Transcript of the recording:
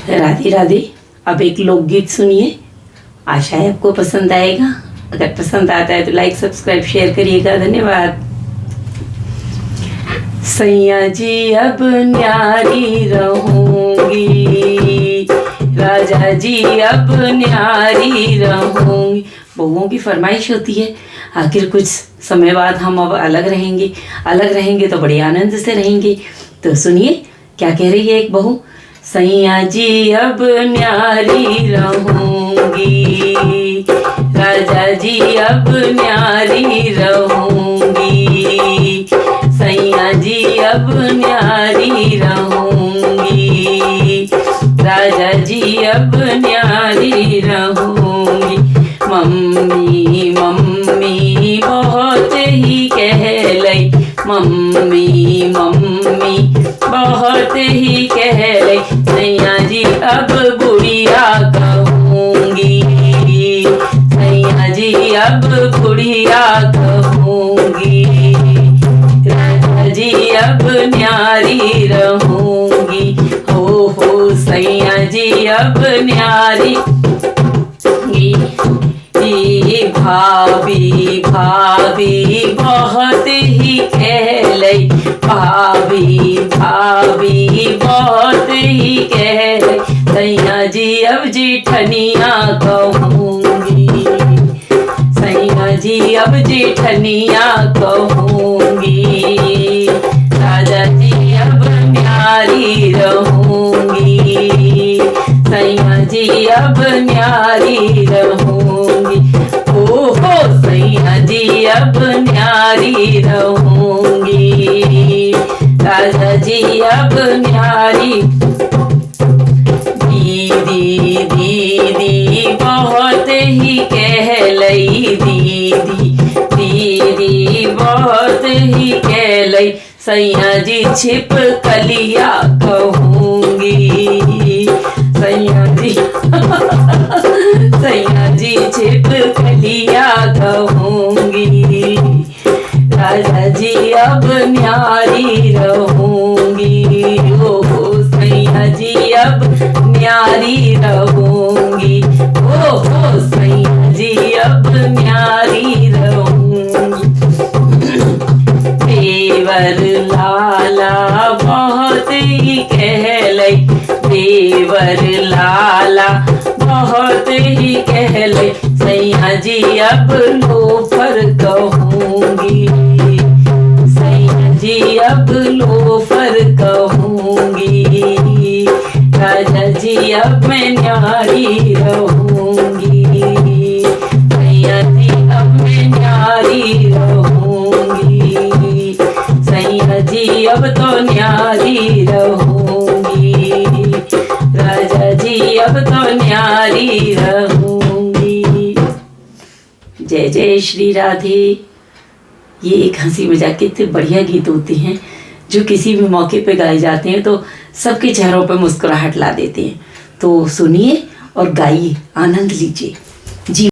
राधे राधे। अब एक लोकगीत सुनिए, आशा है आपको पसंद आएगा। अगर पसंद आता है तो लाइक सब्सक्राइब शेयर करिएगा। धन्यवाद। सैया जी अब न्यारी रहूंगी, राजा जी अब न्यारी रहूंगी। बहुओं की फरमाइश होती है, आखिर कुछ समय बाद हम अब अलग रहेंगे तो बड़े आनंद से रहेंगे। तो सुनिए क्या कह रही है एक बहू। सैया जी अब न्यारी रहूंगी, राजा जी अब न्यारी रहूंगी, सैया जी अब न्यारी रहूंगी, राजा जी अब न्यारी रहूंगी। मम्मी मम्मी बहुत ही कहलई, मम्मी मम्मी बहुत ही कहलई, सैया जी अब बुढ़िया कहूंगी, सैया जी अब बुढ़िया कहूंगी, राजा जी अब न्यारी रहूंगी। हो सैया जी अब न्यारी। भाभी भाभी बहुत ही कहलई, भाभी भाभी बहुत ही कहलई, सैया जी अब जेठनिया कहूंगी, सैया जी अब जेठनिया कहूंगी, राजा जी अब न्यारी रहूंगी, सैया जी अब न्यारी रहूंगी। ओहो सैया जी अब न्यारी रहूंगी, राजा जी अब न्यारी। दीदी दीदी बहुत ही कहलई, दीदी दीदी बहुत ही कहलई, सैया जी छिप कलिया कहूंगी, सैया जी सैया जी छिप कलिया कहूंगी, राजा जी अब न्यारी रहूंगी। ओ सैया जी अब न्यारी रहूंगी, ओ सैया जी अब न्यारी रहूंगी। देवर लाला बहुत ही कहलई, देवर लाला बहुत ही कहलई, सैया जी अब लोफर कहूंगी, सैया जी अब लोफर कहूंगी, राजा जी अब मैं न्यारी रहूंगी, सैया जी अब मैं न्यारी रहूंगी, सैया जी अब तो न्यारी रहूंगी, राजा जी अब तो न्यारी रहूंगी। जय जय श्री राधे। ये एक हंसी मजाक के इतने बढ़िया गीत होते हैं जो किसी भी मौके पे गाए जाते हैं तो सबके चेहरों पे मुस्कुराहट ला देते हैं। तो सुनिए और गाइए, आनंद लीजिए।